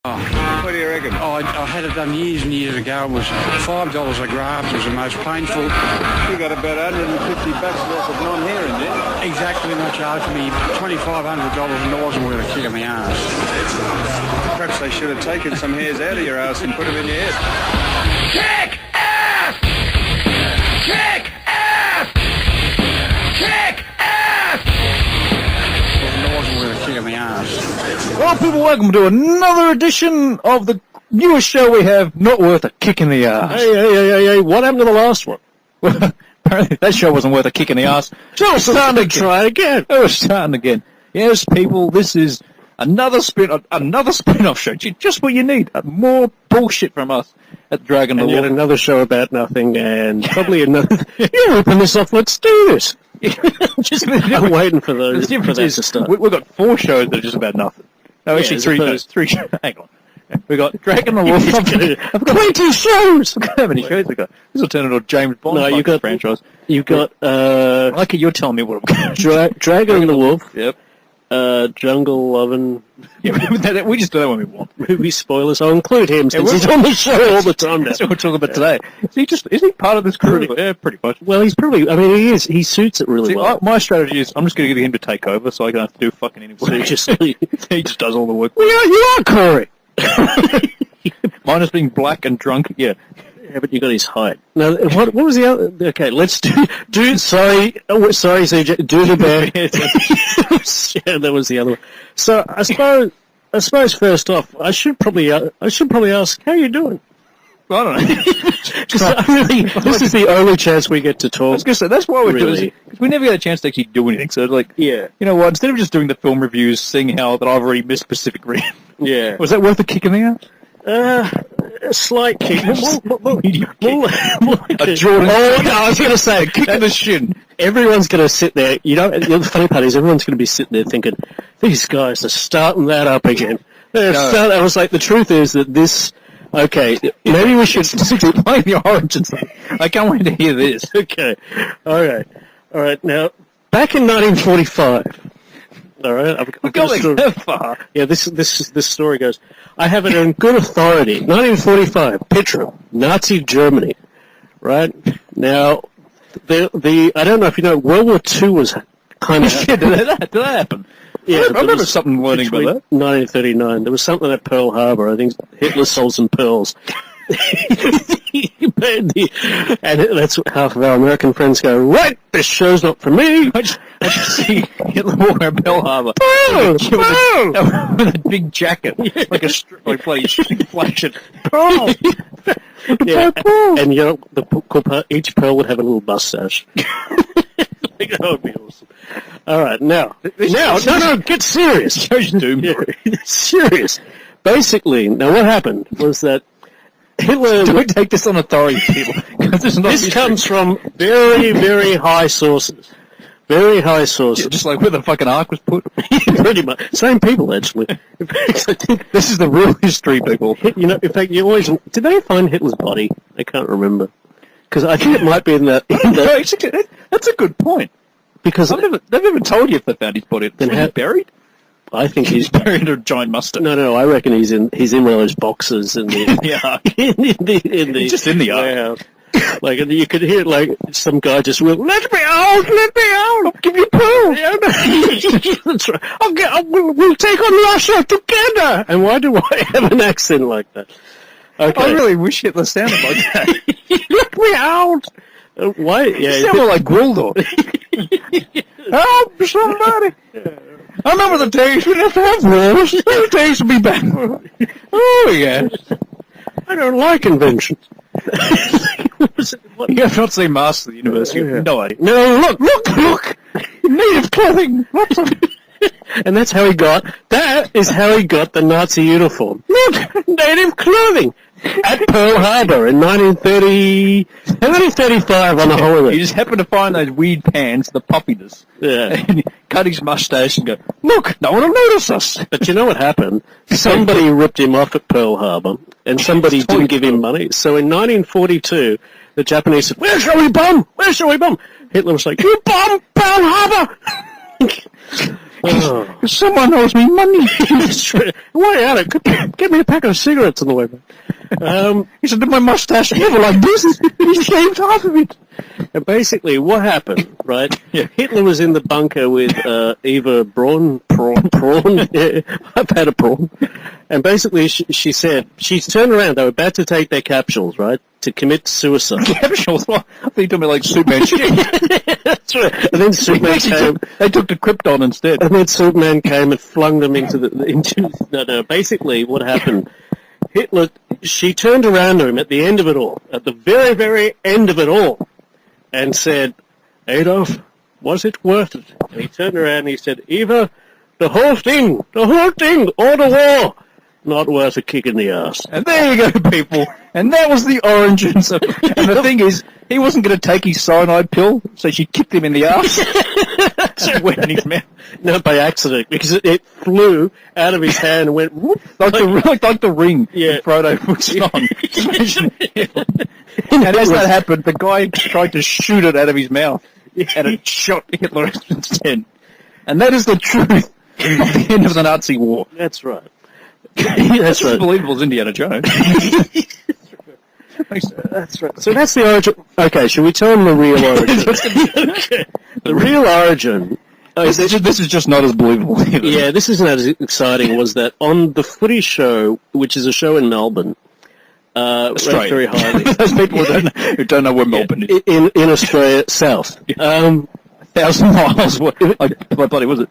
Oh, what do you reckon? I had it done years and years ago. It was $5 a graft. It was the most painful. You got about $150 worth of non-hearing, did you? Exactly, and they charged me $2,500 and it wasn't worth a kick in the arse. Perhaps they should have taken some hairs out of your ass and put them in your head. Kick ass! Kick ass! Kick ass! And it wasn't worth a kick in the arse. Well, people, welcome to another edition of the newest show we have, Not Worth a Kick in the Arse. Hey, what happened to the last one? Well, apparently that show wasn't worth a kick in the arse. So we're starting to try again. Oh, we're starting again. Yes, people, this is another spin-off show. Just what you need. More bullshit from us at Dragon And the yet Wolf. another show about nothing, and probably another... You're ripping this off, let's do this! I'm waiting for those. The difference is to start. we've got 4 shows that are just about nothing. No, actually, Yeah, three shows. Hang on. We've got Dragon the Wolf. I've got 20 shows! Look how many shows we've got. This will turn into a James Bond franchise. You got, Like you're telling me what I'm going to Dragon and the Wolf, Yep. Jungle Lovin', Yeah, we just do that when we want. movie spoilers. I'll include him since we're- he's on the show all the time now. That's what we're talking about today. Is he part of this crew? Yeah, pretty much. Well, he's probably, I mean, he is. He suits it really See, well. my strategy is I'm just going to get him to take over so I don't have to do fucking any work. He just does all the work. Well, you are Corey. Minus being black and drunk, yeah. Yeah, but you got his height. Now, what was the other? Okay, let's sorry, CJ, do the bear. Yeah, that was the other one. So I suppose first off, I should probably ask, how you doing? I don't know. 'Cause this is the only chance we get to I talk. was going to say, that's why we're doing Really? this. Because we never get a chance to actually do anything. So it's like, Yeah, you know what, instead of just doing the film reviews, seeing how that I've already missed Pacific Rim, yeah. was that worth a kick in the ass? A slight kick. Medium More like A Jordan. Oh, no, I was going to say, Kick in the shin. everyone's going to sit there. You know, the funny part is everyone's going to be sitting there thinking, these guys are starting that up again. I was like, the truth is that this. Okay, maybe we should Playing the origins. I can't wait to hear this. Okay, all right. Now, back in 1945. All right, I've got a story. that far. Yeah, this story goes. I have it on good authority. 1945, Petrol, Nazi Germany. Right now, the I don't know if you know, World War II was kind of. Shit, did that happen? Yeah, I remember something learning about that. 1939. There was something at Pearl Harbor. I think Hitler sold some pearls. And that's what half of our American friends go, right, this show's not for me. I just see Hitler walking around Pearl Harbor Pearl! with a big jacket, like like flashing. Pearl! Yeah, and you know, the cool part, each pearl would have a little mustache. Like, that would be awesome. All right, no, get serious. Shows doom. Yeah, serious. Basically, now what happened was that Hitler... Don't take this on authority, people. This comes from very, very high sources. Very high sources. Yeah, just like where the fucking ark was put. Pretty much. Same people, actually. In fact, I think, This is the real history, people. you know, in fact, you always... Did they find Hitler's body? I can't remember. Because I think it might be in the... No, actually, that's a good point. because They've never told you if they found his body. Then Was how- he buried? I think He's buried in a giant mustache. No, I reckon he's in one of those boxes in the... Yeah. in the Just in the ark. warehouse. Like, and you could hear, like, some guy just will, let me out, I'll give you pearl. Yeah, that's right. We'll take on Russia together. And why do I have an accent like that? Okay. I really wish Hitler sounded like that. Let me out. Why? He Yeah. sounded like Gwildor. Help somebody. I remember the days we didn't have to have wars. Those days will be back. Oh, yeah. I don't like inventions. You have not seen Master of the Universe. You have no idea. No, look. Native clothing. Lots of... And that's how he got, that is how he got the Nazi uniform. Look, native clothing at Pearl Harbor in 1935 on a He holiday. just happened to find those weird pants, the puppiness. Yeah. And he cut his mustache and go, look, no one will notice us. But you know what happened? Somebody ripped him off at Pearl Harbor, and somebody didn't give him money. So in 1942, the Japanese said, where shall we bomb? Hitler was like, you bomb Pearl Harbor! Someone owes me money. Way out it. Get me a pack of cigarettes on the way back. He said, did my mustache ever like this? He shaved half of it. And basically, what happened, right? Yeah. Hitler was in the bunker with Eva Braun. Yeah, I've had a prawn. And basically, she said, she turned around, they were about to take their capsules, right, to commit suicide. Capsules? I think you told me like Superman shit. That's right. And then Superman came. They took the Krypton instead. And then Superman came and flung them into no. Basically, what happened? Hitler. She turned around to him at the end of it all, at the very, very end of it all, and said, "Adolf, was it worth it?" And he turned around and he said, "Eva, the whole thing, all the war, not worth a kick in the ass." And there you go, people. And that was the origins of it. And the thing is, he wasn't going to take his cyanide pill, so she kicked him in the ass. It went in his mouth. No, by accident, because it flew out of his hand and went whoop. Like the ring Yeah. that Frodo puts on. And as that happened, the guy tried to shoot it out of his mouth, and it shot Hitler instead. And that is the truth of the end of the Nazi war. That's right. That's as believable as Indiana Jones. That's right. So that's the origin. Okay, should we tell them the real origin? Okay. The real origin. This is just not as believable either. Yeah, this isn't as exciting. Was that on the Footy Show, which is a show in Melbourne, ranked very highly. Those people who don't know where Melbourne is. In Australia, south. 1,000 miles. My buddy, was it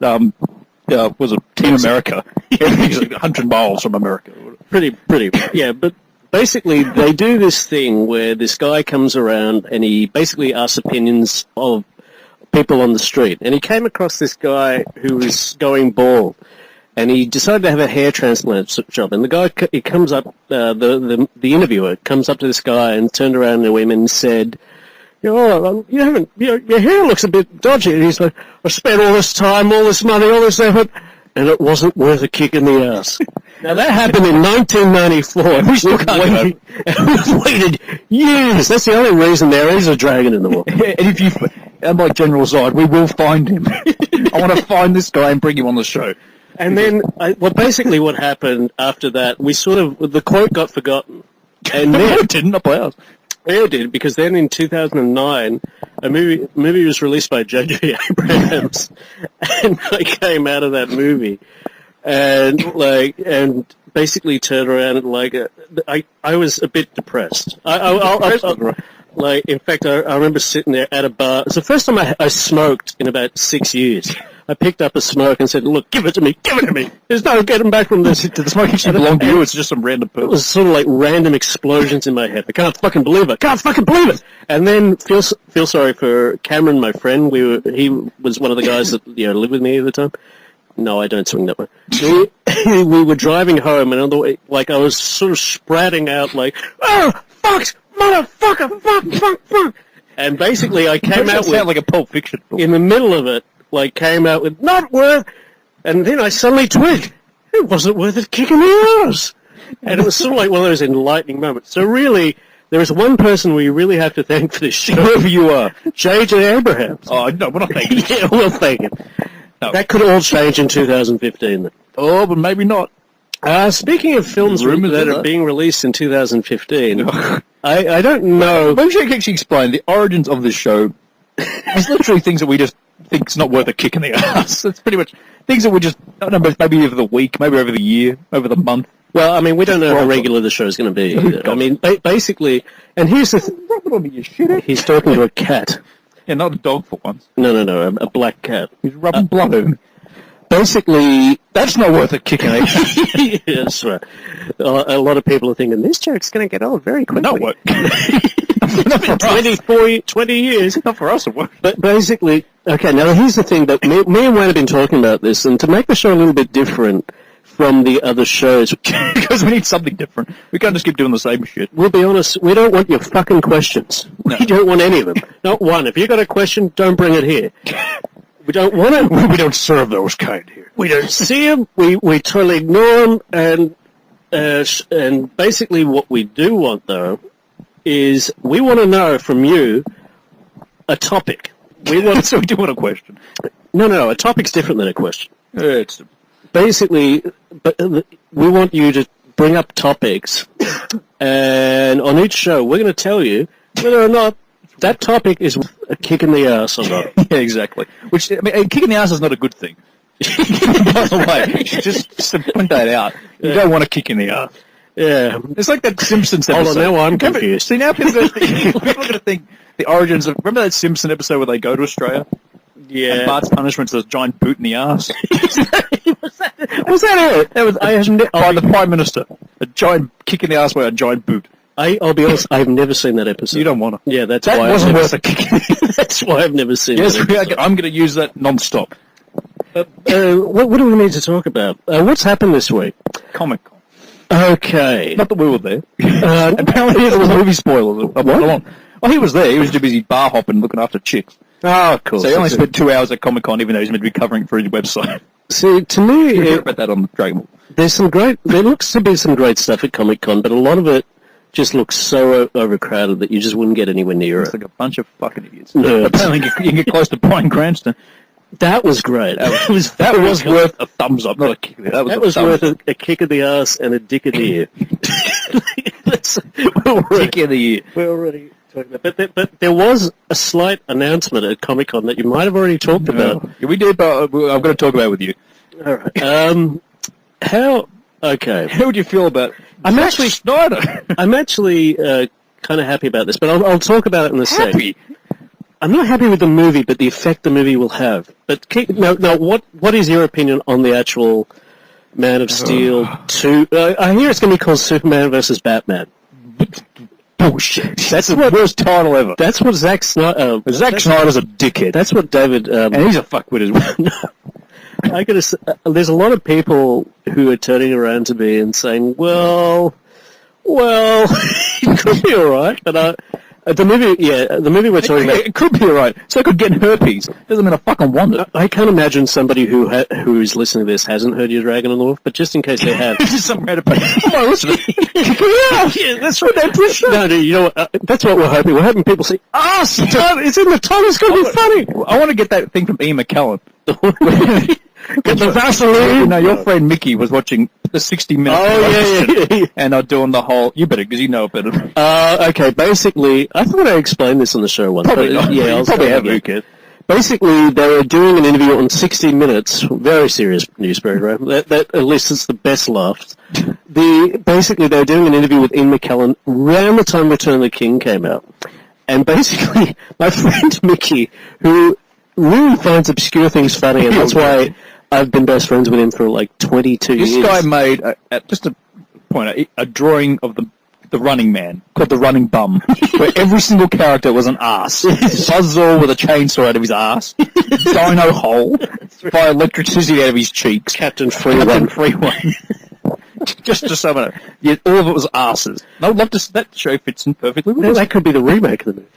Team America? It's like 100 miles from America. Pretty, yeah, but basically they do this thing where this guy comes around and he basically asks opinions of people on the street. And he came across this guy who was going bald, and he decided to have a hair transplant job. And the guy, he comes up, the interviewer comes up to this guy and turned around to him and said, your hair looks a bit dodgy. And he's like, I spent all this time, all this money, all this effort, and it wasn't worth a kick in the ass. Now, that happened in 1994. We still can't we've waited years. That's the only reason there is a dragon in the water. And by General Zod, we will find him. I want to find this guy and bring him on the show. And then, basically what happened after that, the quote got forgotten. And then, it didn't, not by us. Yeah, it did, because then in 2009, a movie was released by J.J. Abrams, and I came out of that movie, and basically turned around and I was a bit depressed. In fact, I remember sitting there at a bar. It's the first time I smoked in about 6 years. I picked up a smoke and said, "Look, give it to me. There's no getting back from this." Did the smoke actually belong to you? It's just some random person. It was sort of like random explosions in my head. I can't fucking believe it. And then feel sorry for Cameron, my friend. He was one of the guys that lived with me at the time. No, I don't swing that way. We were driving home, and on the way, I was sort of spratting out "Oh, fuck, motherfucker, fuck." And basically, I came out with like a Pulp Fiction film. In the middle of it. Came out with not worth, and then I suddenly twigged, it wasn't worth a kick in the ass. And it was sort of like one of those enlightening moments. So really, there is one person we really have to thank for this show. Whoever you are. J.J. Abrams. Oh, no, we're not thanking Yeah, we'll thank him. No. That could all change in 2015. Oh, but maybe not. Speaking of films that are being released in 2015, I don't know. Maybe I can actually explain the origins of this show. It's literally things that we just think it's not worth a kick in the ass. It's pretty much things that we just, I don't know, maybe over the week, maybe over the year, over the month. Well, I mean, we don't know how regular the show is going to be. I mean, basically, and here's the he's talking to a cat. Yeah, not a dog for once. No, a black cat. He's rubbing blood on him. Basically, that's not worth a kick in the ass. Yeah, that's right. A lot of people are thinking, this joke's going to get old very quickly. Not work. Not for 20 years. Not for us, it works. But basically, okay, now here's the thing that me and Wayne have been talking about this, and to make the show a little bit different from the other shows, because we need something different. We can't just keep doing the same shit. We'll be honest, we don't want your fucking questions. No. We don't want any of them. Not one. If you got a question, don't bring it here. We don't want it. We don't serve those kind here. We don't see them. We totally ignore them. And basically what we do want, though, is we want to know from you a topic. So we do want a question. No, a topic's different than a question. It's Basically, but we want you to bring up topics, and on each show, we're going to tell you whether or not that topic is a kick in the ass or not. yeah, exactly. Which, I mean, a kick in the ass is not a good thing. By the way, just to point that out, you don't want a kick in the ass. Yeah. It's like that Simpsons episode. Hold on, now I'm confused. See, now people are going to think the origins of... Remember that Simpson episode where they go to Australia? Yeah. And Bart's punishment's a giant boot in the ass. Was that it? That was by the Prime Minister. A giant kick in the ass by a giant boot. I'll be honest, I've never seen that episode. You don't want to. Yeah, that's That why wasn't I've worth a kick in the ass. That's why I've never seen Yes, that episode. I'm going to use that non-stop. What do we need to talk about? What's happened this week? Comic-Con. Okay. Not that we were there. Apparently there was movie spoilers. What? Oh, he was there. He was too busy bar hopping looking after chicks. Oh, of course. So he only spent 2 hours at Comic-Con even though he's meant to be covering for his website. See, to me, You heard about that on Dragon Ball. there looks to be some great stuff at Comic-Con, but a lot of it just looks so overcrowded that you just wouldn't get anywhere near It's it. like a bunch of fucking idiots. Nerds. Apparently you can get close to Bryan Cranston. That was great. That was worth a thumbs up, not a kick. That was worth a kick in the ass and a dick in the ear. kick of the year. We're already talking about but there was a slight announcement at Comic-Con that you might have already talked about. Yeah, we did, but I'm going to talk about it with you. All right. Okay. How would you feel about Zack Snyder? I'm actually kind of happy about this, but I'll talk about it in a sec. Happy? I'm not happy with the movie, but the effect the movie will have. But now, what is your opinion on the actual Man of Steel 2? I hear it's going to be called Superman versus Batman. Bullshit. That's the worst title ever. That's what Zack Snyder... Zack Snyder's a dickhead. That's what David... and he's a fuckwit as well. I gotta say, there's a lot of people who are turning around to me and saying, well, it could be alright, but the movie we're talking about... It could be alright. So I could get herpes. Doesn't mean I fucking want it. I can't imagine somebody who's listening to this hasn't heard your Dragon on the Wolf, but just in case they have... This is some random... Come on, listen. Yeah, that's what they're pushing. No, you know what? That's what we're hoping. We're hoping people say, it's in the title, it's going to be funny. I want to get that thing from Ian McKellen. Get the Vaseline. No, your friend Mickey was watching the 60 Minutes. Oh, yeah. And are doing the whole... You better, because you know it better. Okay, basically, I thought I explained this on the show once. Probably not. Yeah, I'll probably have it. Basically, they were doing an interview on 60 Minutes, very serious news program. That elicits the best laughs. Basically, they were doing an interview with Ian McKellen around the time Return of the King came out. And basically, my friend Mickey, who really finds obscure things funny, and that's why I've been best friends with him for like 22 years. This guy made, just to point out, a drawing of the Running Man, called the Running Bum, where every single character was an ass. Buzzsaw with a chainsaw out of his ass, Dino Hole, by electricity out of his cheeks, Captain Free-One. Just to sum it up, yeah, all of it was asses. I would love to. That show fits in perfectly with No, us. that could be the remake of the movie.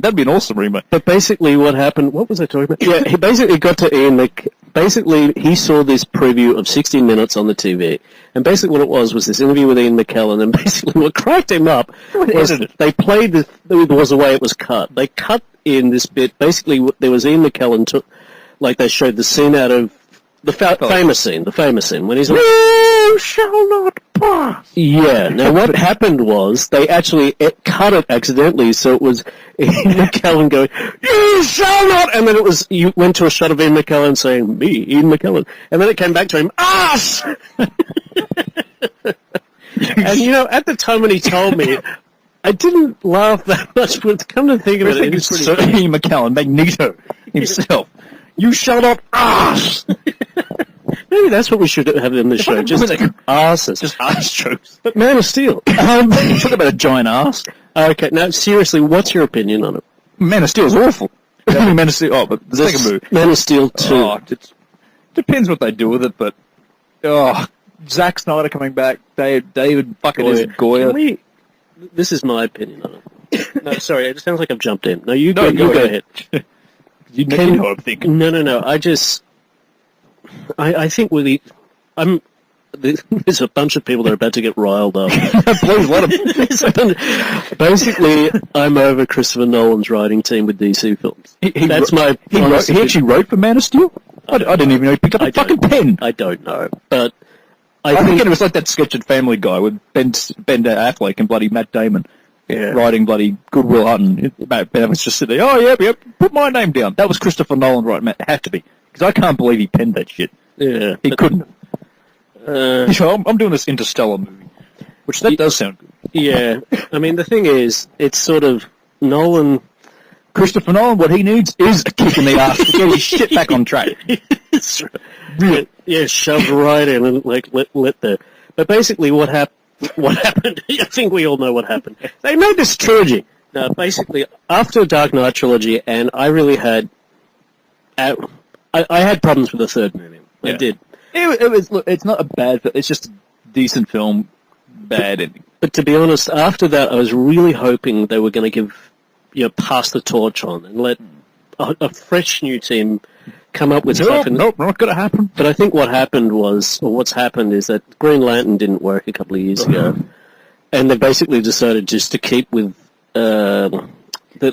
That'd be an awesome remake. But basically what happened, what was I talking about? Yeah, he basically got to Ian basically he saw this preview of 60 Minutes on the TV, and basically what it was this interview with Ian McKellen, and basically what cracked him up was they played this, it was the way it was cut. They cut in this bit, basically there was Ian McKellen, they showed the scene out of the famous scene, when he's like, "You shall not pass." Yeah. Now, what happened was they actually cut it accidentally, so it was Ian McKellen going, "You shall not," and then you went to a shot of Ian McKellen saying, "Me, Ian McKellen," and then it came back to him, "Ass." And at the time when he told me, I didn't laugh that much, but come to think of it, it's Sir Ian McKellen, Magneto himself. You shut up, ass! Maybe that's what we should have in the show, just asses. Just ass jokes. But Man of Steel. Talk about a giant ass. Okay, now seriously, what's your opinion on it? Man of Steel is awful. Man of Steel, but the second movie. Man of Steel 2. Oh, it depends what they do with it, but... Zack Snyder coming back, David fucking Goyer. This is my opinion on it. No, sorry, it sounds like I've jumped in. No, you go ahead. You know what I'm thinking. No. I think there's a bunch of people that are about to get riled up. Please let them. Basically, I'm over Christopher Nolan's writing team with DC films. He actually wrote for Man of Steel? I didn't even know he picked up a fucking pen. I don't know, but I think it was like that sketch at Family Guy with Ben Affleck and bloody Matt Damon writing bloody Good Will Hunting. Matt Damon's just sitting there, oh, yeah, put my name down. That was Christopher Nolan, right, Matt? It had to be. Because I can't believe he penned that shit. Yeah. He couldn't. So I'm doing this Interstellar movie, which that does sound good. Yeah. I mean, the thing is, it's sort of Nolan... Christopher Nolan, what he needs is a kick in the ass to get his shit back on track. Really? Yeah, shoved right in and like lit there. But basically, what happened? I think we all know what happened. They made this trilogy. Now, basically, after Dark Knight trilogy, and I really had, I had problems with the third movie. I did. It was. Look, it's not a bad. It's just a decent film. Bad ending. But to be honest, after that, I was really hoping they were going to give. Pass the torch on and let a fresh new team come up with stuff. Nope, not going to happen. But I think what happened was, or what's happened is that Green Lantern didn't work a couple of years ago, and they basically decided just to keep with the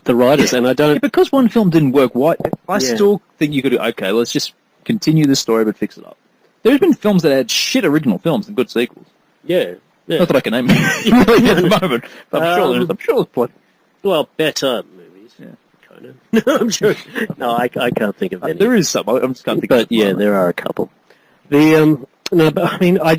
writers. And I don't because one film didn't work. Why? I still think you could do. Okay, let's just continue the story but fix it up. There's been films that had shit original films and good sequels. Yeah. Not that I can name really at the moment. But I'm sure there's plenty. Well, better movies. Yeah, kind of. I'm sure. No, I can't think of any. There is some. I just can't think. But yeah, there are a couple. No, but I mean, I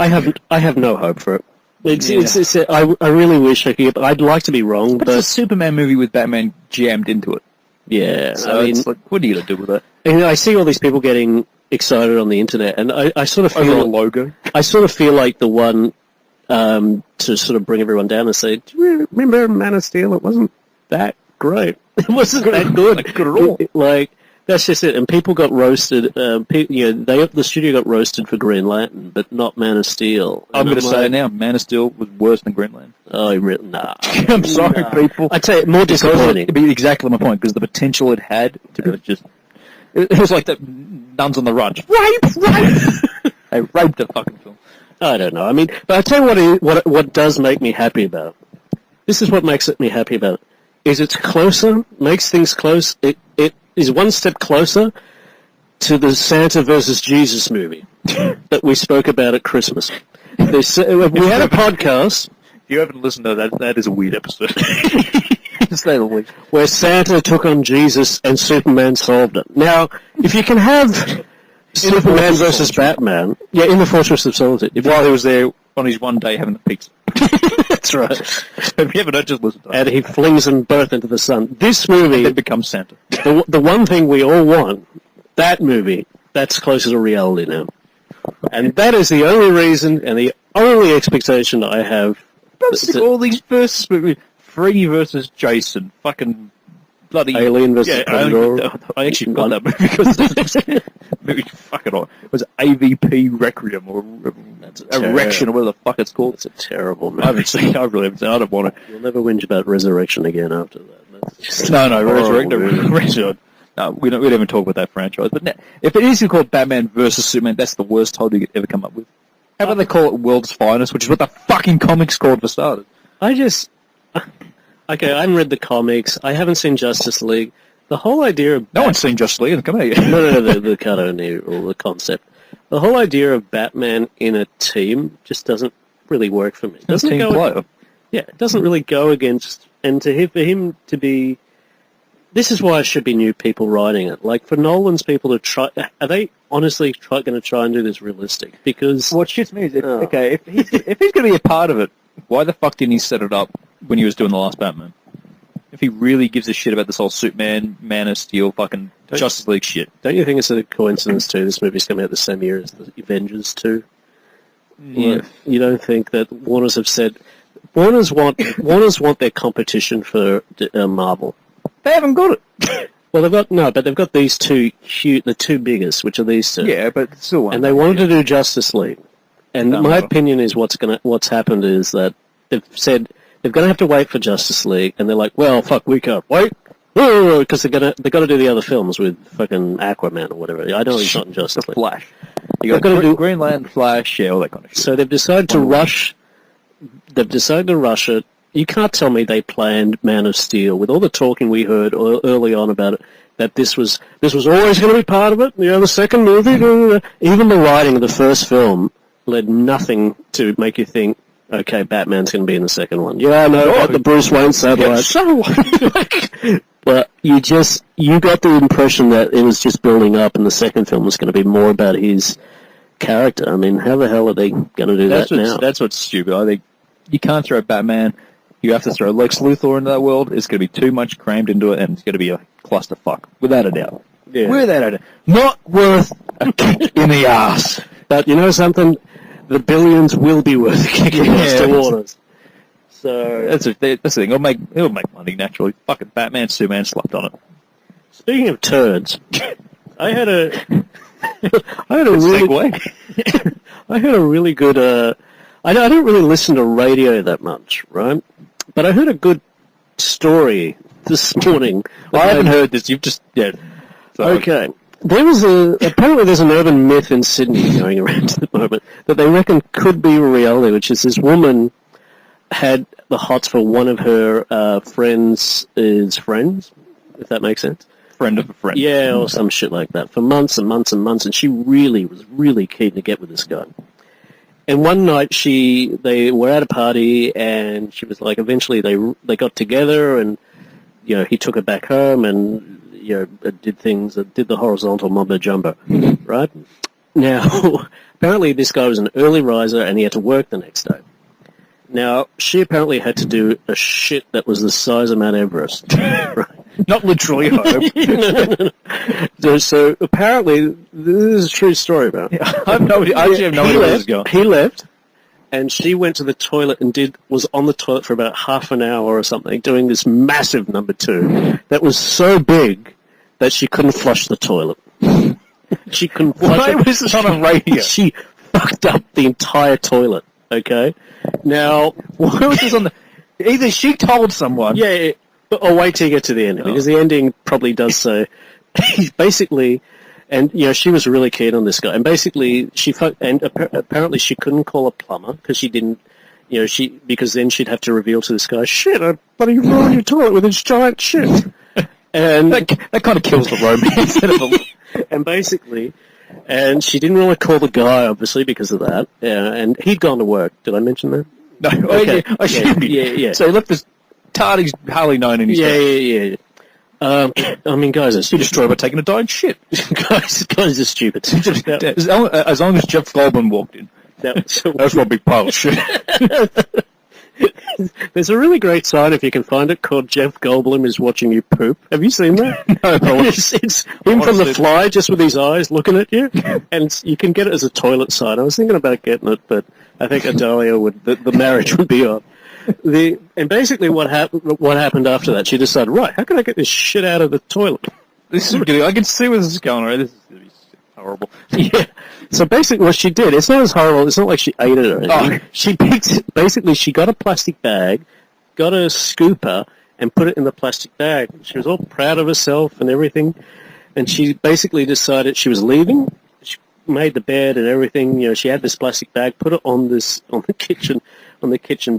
have no hope for it. I really wish I could. I'd like to be wrong, but it's a Superman movie with Batman jammed into it. Yeah, so I mean, it's like, what are you gonna do with that? And I see all these people getting excited on the internet, and I sort of feel over a logo. I sort of feel like the one. To sort of bring everyone down and say, do you remember Man of Steel? It wasn't that great. It wasn't that good. Like, good at all. Like, that's just it. And people got roasted. The studio got roasted for Green Lantern, but not Man of Steel. I'm going to say it now. Man of Steel was worse than Green Lantern. Oh, nah. I'm sorry, people. I'd say more disappointing. It'd be exactly my point, because the potential it had to be just... It was like the Nuns on the Run. Rape! They raped the fucking film. I don't know. I mean, but I'll tell you what does make me happy about it. This is what makes me happy about it. Is it's closer, makes things close. It is one step closer to the Santa versus Jesus movie that we spoke about at Christmas. We had a podcast. If you haven't listened to that is a weird episode. To say the least. Where Santa took on Jesus and Superman solved it. Now, if you can have... Superman versus Batman. Yeah, in the Fortress of Solitude. While he was there on his one day having the pizza. That's right. If you haven't, just listen to that. And he flings them both into the sun. This movie... Then becomes Santa. The one thing we all want, that movie, that's closer to reality now. And that is the only reason and the only expectation I have. All these versus movies. Freddy versus Jason. Fucking... Bloody Alien versus Predator. I actually got that movie because movie fucking on. It was AVP Requiem or Erection or whatever the fuck it's called. It's a terrible movie. I haven't seen. I really haven't seen. I don't want to. You'll never whinge about Resurrection again after that. No, Resurrection. No, we don't even talk about that franchise. But if it is called Batman versus Superman, that's the worst title you could ever come up with. How about they call it World's Finest, which is what the fucking comics called for starters? Okay, I haven't read the comics. I haven't seen Justice League. The whole idea of... No one's seen Justice League. Come here. No, the cartoon or the concept. The whole idea of Batman in a team just doesn't really work for me. It doesn't really go against... And for him to be... This is why it should be new people writing it. Like, for Nolan's people to try... Are they honestly going to try and do this realistic? Because... What shits me is, if he's going to be a part of it, why the fuck didn't he set it up when he was doing the last Batman? If he really gives a shit about this whole Superman, Man of Steel, fucking Justice League shit. Don't you think it's a coincidence, too, this movie's coming out the same year as the Avengers 2? Yeah. You don't think that Warners have said... Warners want their competition for Marvel. They haven't got it. Well, they've got these two huge, the two biggest, which are these two. Yeah, but still. And they wanted to do Justice League. And my opinion is what's happened is that they've said they're going to have to wait for Justice League, and they're like, well, fuck, we can't wait, because they've got to do the other films with fucking Aquaman or whatever. I know he's not in Justice League. Flash. You've got to do Green Lantern, Flash, all that kind of shit. So they've decided to rush. They've decided to rush it. You can't tell me they planned Man of Steel with all the talking we heard early on about it. that this was always going to be part of it. The second movie, even the writing of the first film led nothing to make you think, okay, Batman's going to be in the second one. Yeah, I know, the Bruce Wayne satellite. So but you got the impression that it was just building up, and the second film was going to be more about his character. I mean, how the hell are they going to do that now? That's what's stupid. I think you can't throw Batman. You have to throw Lex Luthor into that world. It's going to be too much crammed into it, and it's going to be a clusterfuck, without a doubt. Yeah. Without a doubt. Not worth a kick in the ass. But you know something? The billions will be worth a kick in the ass to Warner's. So that's the thing. It'll make money naturally. Fucking Batman, Superman slapped on it. Speaking of turds, I had a really good. I don't really listen to radio that much, right? But I heard a good story this morning. Well, I haven't heard this. You've just Okay. Apparently there's an urban myth in Sydney going around at the moment that they reckon could be reality, which is this woman had the hots for one of her friends' friends, if that makes sense. Friend of a friend. Yeah, or some shit like that, for months and months and months, and she was really keen to get with this guy. And one night they were at a party, and she was like, eventually they got together, and he took her back home, and did the horizontal mumbo jumbo, right? Now, apparently this guy was an early riser, and he had to work the next day. Now, she apparently had to do a shit that was the size of Mount Everest, right? Not literally, I hope. No. So apparently, this is a true story, man. Yeah, I have no idea where this is going. He left, and she went to the toilet and was on the toilet for about half an hour or something, doing this massive number 2 that was so big that she couldn't flush the toilet. She couldn't flush Why was this on a radio? She fucked up the entire toilet, okay? Now, why was this on the... Either she told someone... Yeah, or wait till you get to the ending, because the ending probably does say... basically... And, she was really keen on this guy. And basically, apparently she couldn't call a plumber because she didn't, because then she'd have to reveal to this guy, shit, I bloody ruined your toilet with this giant shit. And that kind of kills the romance. And basically, and she didn't really call the guy, obviously, because of that. And he'd gone to work. Did I mention that? No. Okay. I should be. Yeah. So he left this tardy's hardly known in his Yeah. I mean, guys are You stupid. destroy by taking a dying shit. guys are stupid. As long as Jeff Goldblum walked in. That's one big pile of shit. There's a really great sign, if you can find it, called Jeff Goldblum is watching you poop. Have you seen that? No. It's him from The Fly, just with his eyes looking at you. And you can get it as a toilet sign. I was thinking about getting it, but I think Adalia the marriage would be on. And basically what happened after that, she decided, right, how can I get this shit out of the toilet? This is good. I can see where this is going, right? This is going to be horrible. Yeah. So basically what she did, it's not as horrible, it's not like she ate it or anything. She got a plastic bag, got a scooper, and put it in the plastic bag. She was all proud of herself and everything. And she basically decided she was leaving. She made the bed and everything. She had this plastic bag, put it on the kitchen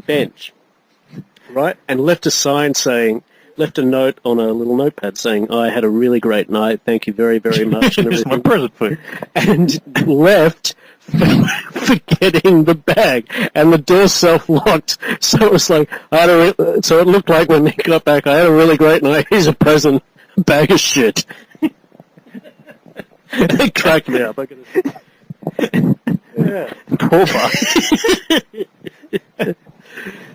bench. Right, and left a note on a little notepad saying, I had a really great night, thank you very, very much. And Here's my present for you. And left, forgetting the bag, and the door self-locked. So it was like, so it looked like when they got back, I had a really great night, here's a present, a bag of shit. It cracked me up. Yeah. Poor bastard.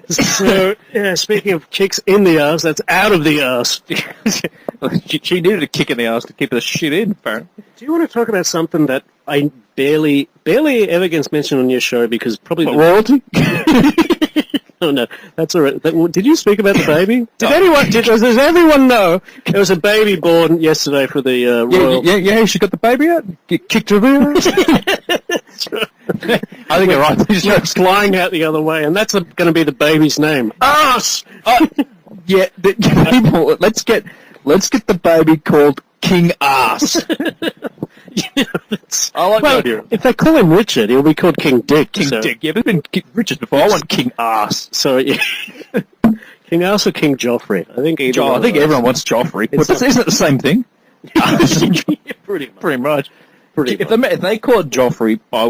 So, yeah, speaking of kicks in the arse, that's out of the arse. She needed a kick in the ass to keep the shit in, apparently. Do you want to talk about something that I barely ever gets mentioned on your show because probably... royalty? Oh, no, that's all right. Did you speak about the baby? Does everyone know there was a baby born yesterday for the royal... Yeah, she got the baby out? Kicked her there? I think you're right. She's flying out the other way, and that's going to be the baby's name. Arse! Yeah, people, let's get the baby called King Ass. I like that idea. If they call him Richard, he'll be called King Dick. Dick. Yeah, but there's been Richard before. I want King Ass. So, yeah. King Ass or King Joffrey? I think everyone wants Joffrey. Isn't it the same thing? Pretty much. If they caught Joffrey, I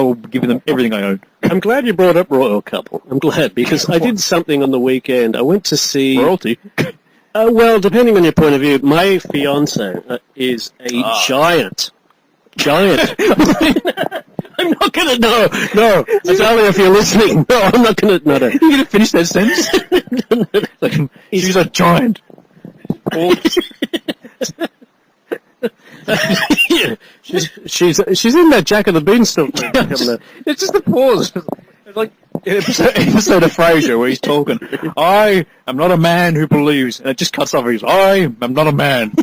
will give them everything I own. I'm glad you brought up Royal Couple. I'm glad, because I did something on the weekend. I went to see... Royalty? Well, depending on your point of view, my fiancé is a giant. I'm not going to... No. Natalia, if you're listening. No, I'm not going to... No. You're going to finish that sentence? She's a giant. She's in that Jack of the Beanstalk. It's just the pause. It's like episode of Frasier where he's talking. I am not a man who believes, and it just cuts off. He's, I am not a man.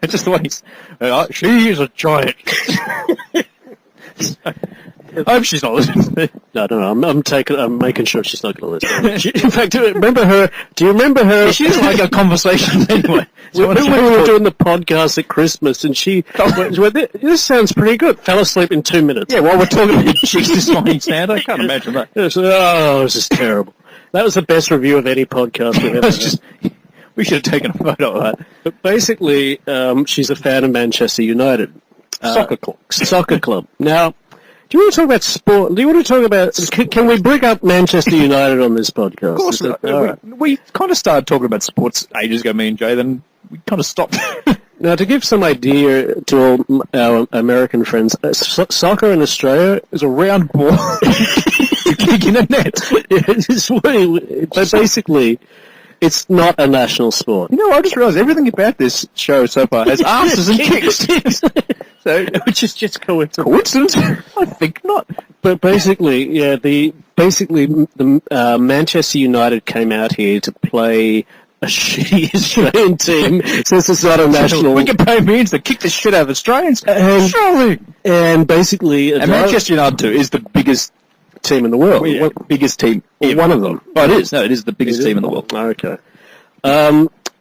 It's just the way he's. She is a giant. I hope she's not listening. No, I'm making sure she's not going to listen. In fact, do you remember her? She doesn't like our conversation anyway. So when we were doing the podcast at Christmas, and she went, this sounds pretty good. Fell asleep in 2 minutes. Yeah, while we're talking about Jesus fucking stand, I can't imagine that. This is terrible. That was the best review of any podcast we've ever had. We should have taken a photo of that. But basically, she's a fan of Manchester United. Soccer club. Now, do you want to talk about sport? Do you want to talk about... Can we bring up Manchester United on this podcast? Of course. We kind of started talking about sports ages ago, me and Jay, then we kind of stopped. Now, to give some idea to all our American friends, soccer in Australia is a round ball. You kick in a net. But basically, it's not a national sport. You know, I just realised everything about this show so far has asses and kicks. So, which is just coincidence. Coincidence? I think not. But basically, the Manchester United came out here to play a shitty Australian team, since it's not a national... We can pay millions to kick the shit out of Australians. Surely. And basically... And Manchester United, too, is the biggest team in the world. Biggest team. One of them. Oh, it is. No, it is the biggest team in the world. Okay.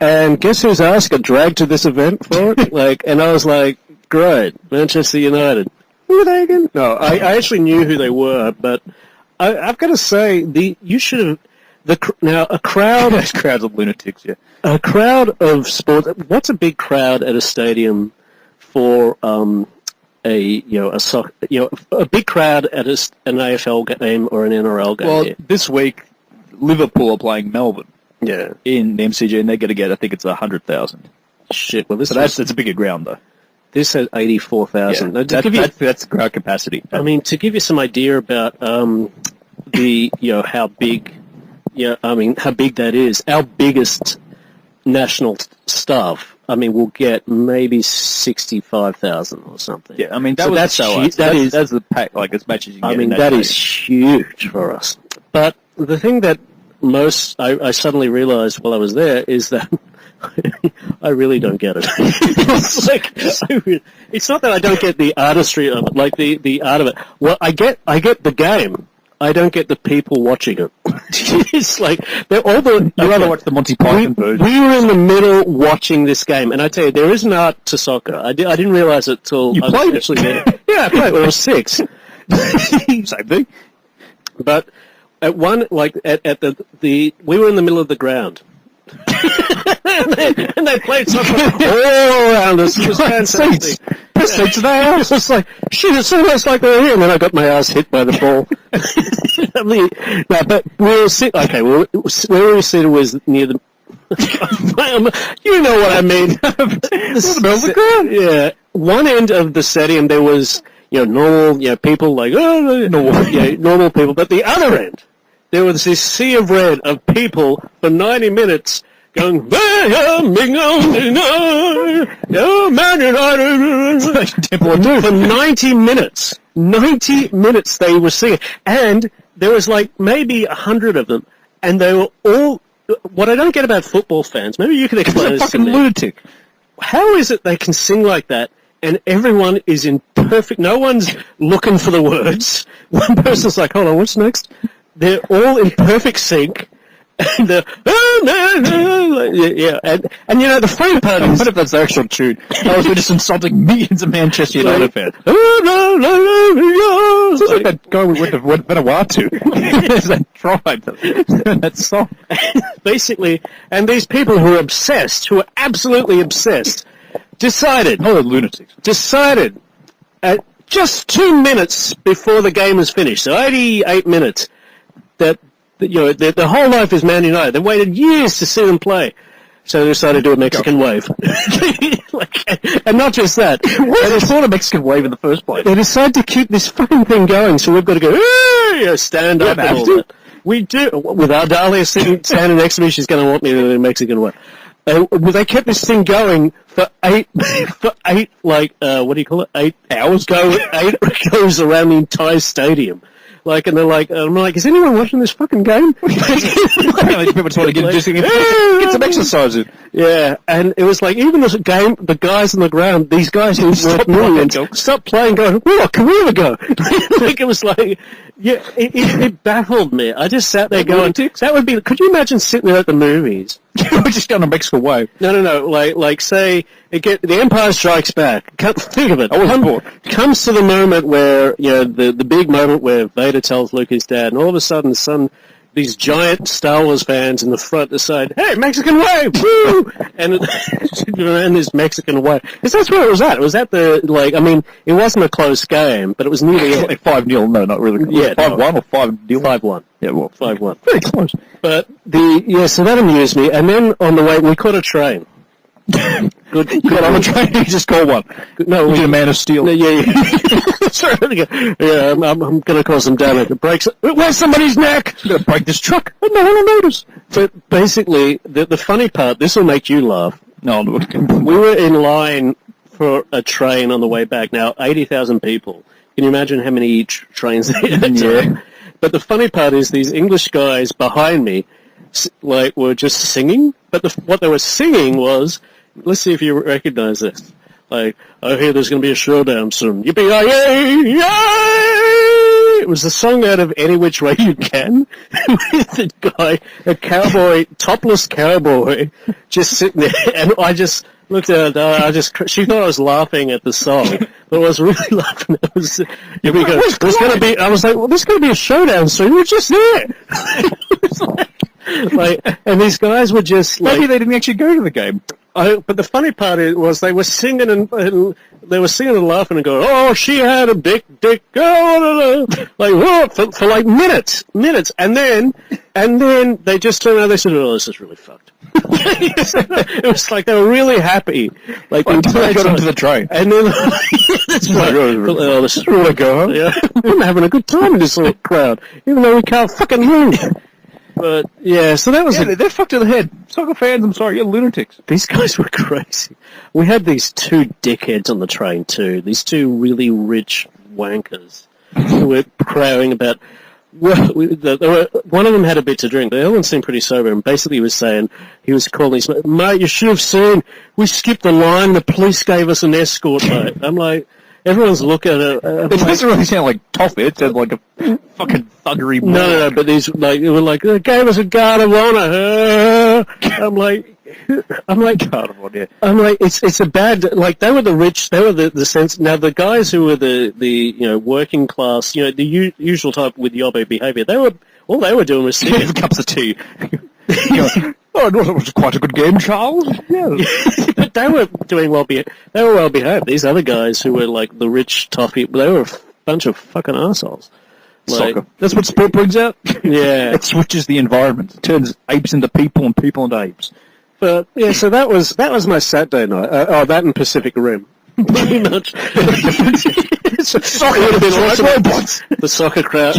And guess whose ass got dragged to this event for it? And I was like, great, Manchester United. Who were they again? No, I actually knew who they were, but I've got to say, you should have... Now, a crowd... Those crowds of lunatics, yeah. A crowd of sports... What's a big crowd at a stadium for a big crowd at an AFL game or an NRL game? Well, this week, Liverpool are playing Melbourne. Yeah. In the MCG, and they're going to get, I think it's 100,000. Shit, well, that's a bigger ground, though. This has 84,000. Yeah, that's crowd capacity. I mean, to give you some idea about how big that is, our biggest national staff, will get maybe 65,000 or something. Yeah, that's the pack, as much as you can get. That is huge for us. But the thing that I suddenly realized while I was there is that I really don't get it. It's not that I don't get the artistry of it, the art of it. Well, I get the game. I don't get the people watching it. It's like they're all the. I'd rather watch the Monty Python version. We were in the middle watching this game, and I tell you, there is an art to soccer. I didn't realize it till you played actually there. Yeah, I played when I was 6. Same thing. But at one, we were in the middle of the ground. and they played soccer all around us. It was fantastic. Seats of their house. It's like, shit, it's almost like they're here. And then I got my ass hit by the ball. But we were sitting, where we were seated was near the... you know what I mean. the ground. Yeah. One end of the stadium, there was, normal, people normal people. But the other end, there was this sea of red of people for 90 minutes going, for 90 minutes. 90 minutes they were singing. And there was maybe 100 of them. And they were all, what I don't get about football fans, maybe you can explain this to me. Fucking lunatic. How is it they can sing like that and everyone is in perfect, no one's looking for the words. One person's like, hold on, what's next? They're all in perfect sync, And yeah, and you know, the funny part is... What if that's the actual tune? I was just insulting millions of Manchester United fans. It's like that guy we went to Vanuatu. There's that tribe, that song. Basically, and these people who are obsessed, who are absolutely obsessed, decided at just 2 minutes before the game was finished, so 88 minutes, that their whole life is Man United. They waited years to see them play. So they decided to do a Mexican wave. And not just that. Why they called a Mexican wave in the first place? They decided to keep this fucking thing going, so we've got to go, stand up and all that. We do. With our Dahlia standing next to me, she's going to want me to do a Mexican wave. They kept this thing going for eight, what do you call it? 8 hours? Eight goes around the entire stadium. And they're like, I'm like, is anyone watching this fucking game? People trying to get some exercise in. Yeah, and it was like, even the guys on the ground, these guys who were millions, stopped playing, going, what, can we ever go? It was like, yeah, it baffled me. I just sat there going, that would be, could you imagine sitting there at the movies? We're just going to Mexico wave. No, like say, the Empire Strikes Back. Think of it. Comes to the moment where, the big moment where Vader tells Luke his dad, and all of a sudden, these giant Star Wars fans in the front decide, hey, Mexican wave! Woo! And this Mexican wave. Because that's where it was at. It was at it wasn't a close game, but it was nearly like 5-0. No, not really. Yeah, 5-1 or 5-0? 5-1. Yeah, well, 5-1. Very close. But so that amused me. And then on the way, we caught a train. Good. You got on the train? You just call one. No, we did a Man of Steel. Yeah. Sorry, I'm going to cause some damage. It breaks. Where's somebody's neck? I'm going to break this truck. No one will notice. But basically, the funny part, this will make you laugh. No, we were in line for a train on the way back. Now, 80,000 people. Can you imagine how many trains they had? Yeah. But the funny part is these English guys behind me, were just singing. But what they were singing was, let's see if you recognize this. I hear there's going to be a showdown soon. Yippee-yi-yay! Yay! It was the song out of Any Which Way You Can. With the guy, a cowboy, topless cowboy, just sitting there. And I just looked at her, she thought I was laughing at the song. But I was really laughing. I was like, well, there's going to be a showdown soon. We're just there. And these guys were just maybe they didn't actually go to the game. But the funny part was they were singing and they were singing and laughing and going, oh, she had a big dick, for minutes, and then they just turned around. They said, oh, this is really fucked. It was like they were really happy. Until they got onto the train, and then that's right. Oh, this is really good. Yeah, we're having a good time in this little crowd, even though we can't fucking move. But, yeah, so that was... Yeah, they're fucked in the head. Soccer fans, I'm sorry, you're lunatics. These guys were crazy. We had these two dickheads on the train, too. These two really rich wankers who were crowing about... Well, one of them had a bit to drink. The other one seemed pretty sober, and basically he was calling his mate, mate, you should have seen, we skipped the line, the police gave us an escort, mate. I'm like... Everyone's looking at it. It doesn't really sound like toffee. It sounds like a fucking thuggery. No, but these they were like, they gave us a guard of honor. I'm like, guard of honor. I'm like, it's a bad. Like they were the rich. They were the sense. Now the guys who were the working class, the usual type with yobbo behaviour. All they were doing was singing cups of tea. Oh, it was quite a good game, Charles. Yeah. But they were doing well behaved. They were well behaved. These other guys who were like the rich toffee, they were a bunch of fucking assholes. Soccer. That's what sport brings out. Yeah. It switches the environment. It turns apes into people and people into apes. But yeah, so that was my Saturday night. That and Pacific Rim. Pretty much. Soccer would have been like robots. The soccer crowd,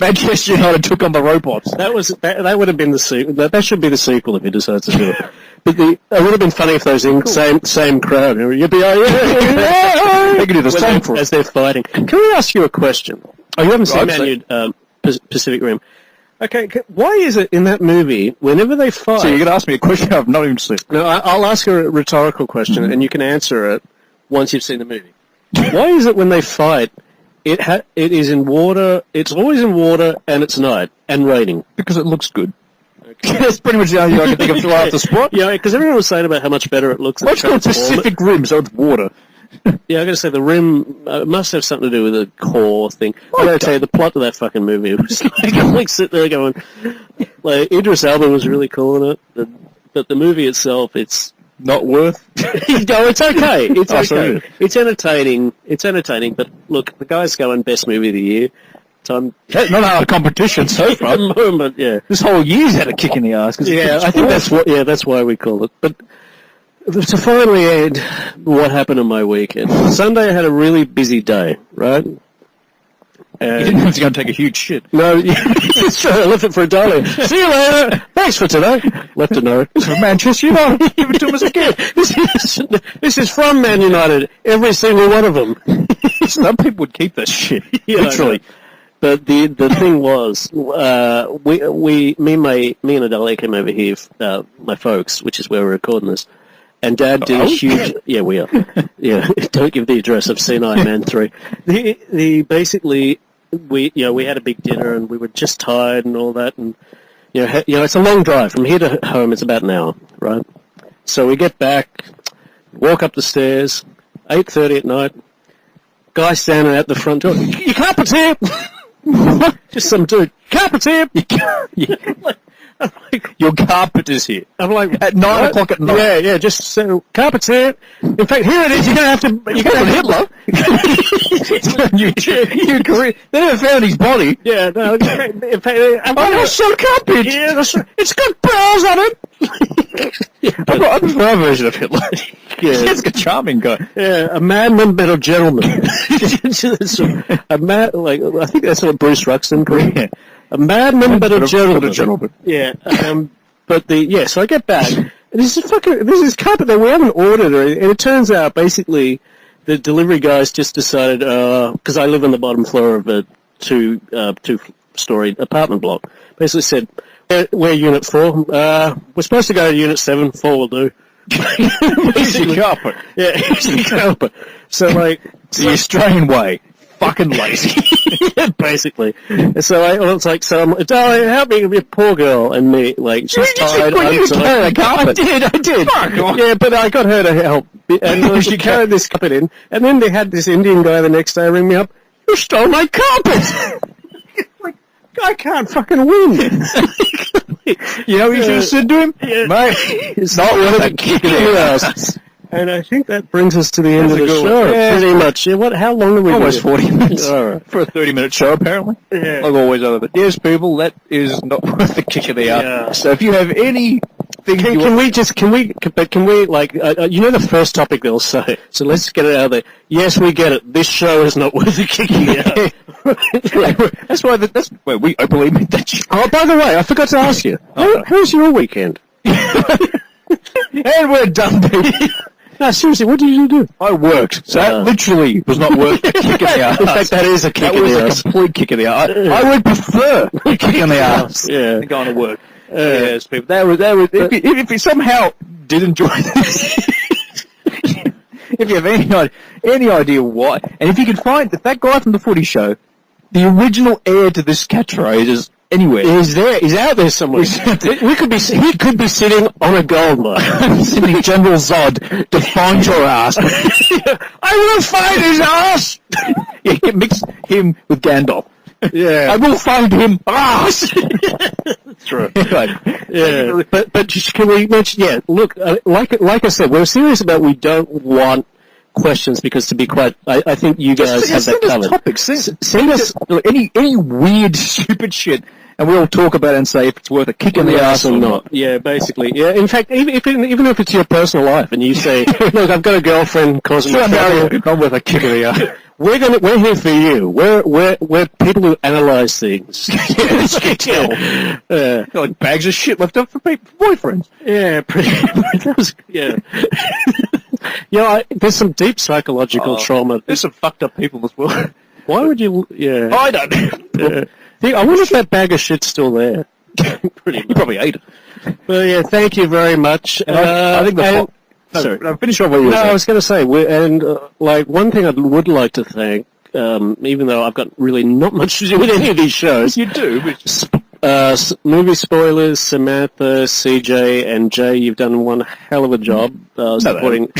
Manchester United took on the robots. That would have been the sequel. That should be the sequel if he decides to do it. But it would have been funny if those same crowd. They could do the same for as they're fighting. Can we ask you a question? Oh, you haven't seen Pacific Rim. Okay, why is it in that movie, whenever they fight... So you're going to ask me a question I've not even seen. No, I'll ask a rhetorical question, and you can answer it once you've seen the movie. Why is it when they fight, it is in water, it's always in water, and it's night, and raining? Because it looks good. That's pretty much the only thing I can think of to after spot. Yeah, because everyone was saying about how much better it looks. What's called Pacific Rim, so it's water. Yeah, I got to say the rim must have something to do with the core thing. I got to tell you, the plot of that fucking movie was like, I'm like sitting there going, like Idris Elba was really cool in it, but the movie itself, it's not worth. No, it's okay. It's Oh, okay. sorry. It's entertaining. It's entertaining. But look, the guy's going best movie of the year. So That's not our competition so far. at the moment, yeah. This whole year's had a kick in the ass. Yeah, I think that's what. Yeah, that's why we call it. But to finally end what happened in my weekend. Sunday I had a really busy day, right? You didn't know it was going to take a huge shit. No, it's true. I left it for a dollar. See you later. Thanks for today. Left a note. From Manchester United. Give it to us again. This is from Man United. Every single one of them. Some people would keep this shit. Yeah, Literally. But the thing was, me and Adele came over here, my folks, which is where we're recording this, and Dad did a huge. Yeah, we are. Yeah, don't give the address of C9 Man 3. Basically, we had a big dinner and we were just tired and all that, and it's a long drive from here to home. It's about an hour, right? So we get back, walk up the stairs, 8:30 at night. Guy standing at the front door. Your carpet's here. Just some dude. Carpet's here. I'm like, your carpet is here. I'm like, at 9 o'clock at night. Yeah. Just so carpet's here. In fact, here it is. You're gonna have to. You're gonna have Hitler. They never found his body. Yeah. No. In fact, I saw carpet. Yeah, that's right. It's got bells on it. I prefer our version of Hitler. Yeah. He's a charming guy. Yeah, a madman but a gentleman. A mad, like I think that's what Bruce Ruxton called. Yeah. A madman but a gentleman. Yeah. So I get back and this is carpet that we haven't ordered, and it turns out basically the delivery guys just decided because I live on the bottom floor of a two-story apartment block. Basically said, we're Unit 4. We're supposed to go to Unit 7. 4 will do. Easy carpet. Yeah, easy carpet. So, like... The Australian way. Fucking lazy. Yeah, basically. So I was like, darling, help me with your poor girl. And me, like, she's tired. I did. Fuck off. Yeah, but I got her to help. And she carried this carpet in. And then they had this Indian guy the next day ring me up. You stole my carpet! I can't fucking win. You know what you should have said to him? Yeah. Mate, it's not worth a kick in the ass. And I think that brings us to the end of the show. Yeah. Pretty much. Yeah, how long have we Almost 40 minutes. All right. For a 30-minute show, apparently. Yeah. Like always other. But yes, people, that is not worth the kick in the ass. Yeah. So if you have any... Can we, like, you know the first topic they'll say, so let's get it out there. Yes, we get it. This show is not worth the kicking out. That's why we openly admit that shit. Oh, by the way, I forgot to ask you. How's your weekend? And we're done, baby. No, seriously, what did you do? I worked. So that literally was not worth a kick in the ass. In fact, that is a kick in the ass. That was a complete kick in the ass. I would prefer a kick in the ass than going to work. Yes, people. If you somehow did enjoy this, if you have any idea why, and if you can find that guy from the Footy Show, the original heir to this catchphrase is anywhere. He's there. He's out there somewhere. He could be sitting on a gold mine. Sitting General Zod to find your ass. I will find his ass. Yeah, mix him with Gandalf. Yeah, I will find him ass. That's right. Yeah, but can we mention? Yeah, look, like I said, we're serious about we don't want questions because to be quite, I think you guys have that covered. Topics. Send us any weird, stupid shit, and we'll talk about it and say if it's worth a kick in the ass or not. Yeah, basically. Yeah, in fact, even if it's your personal life, and you say, look, I've got a girlfriend causing me trouble, not worth a kick in the ass. We're here for you. We're people who analyze things. Like bags of shit left up for boyfriends. Yeah, yeah. There's some deep psychological trauma. There's some fucked up people as well. Why would you? Yeah, I don't know. I wonder if that bag of shit's still there. You probably ate it. Well, yeah. Thank you very much. I think sorry, finish off what you were saying. I was going to say, one thing I would like to thank, even though I've got really not much to do with any of these shows. You do, but movie spoilers, Samantha, CJ, and Jay, you've done one hell of a job supporting...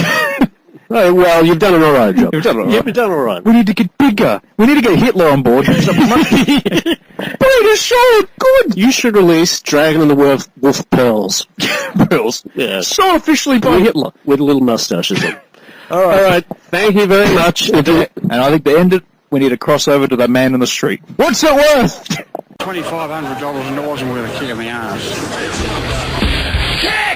Oh, well, you've done an alright job. You've done all right. You've done alright. We need to get bigger. We need to get Hitler on board. But it is so good. You should release Dragon and the Wolf Pearls. Pearls. Yeah. So officially by Hitler. With little mustaches on. All Alright, thank you very much. And I think to end it, we need to cross over to the man in the street. What's it worth? $2,500 and it wasn't worth a kick in the ass. Kick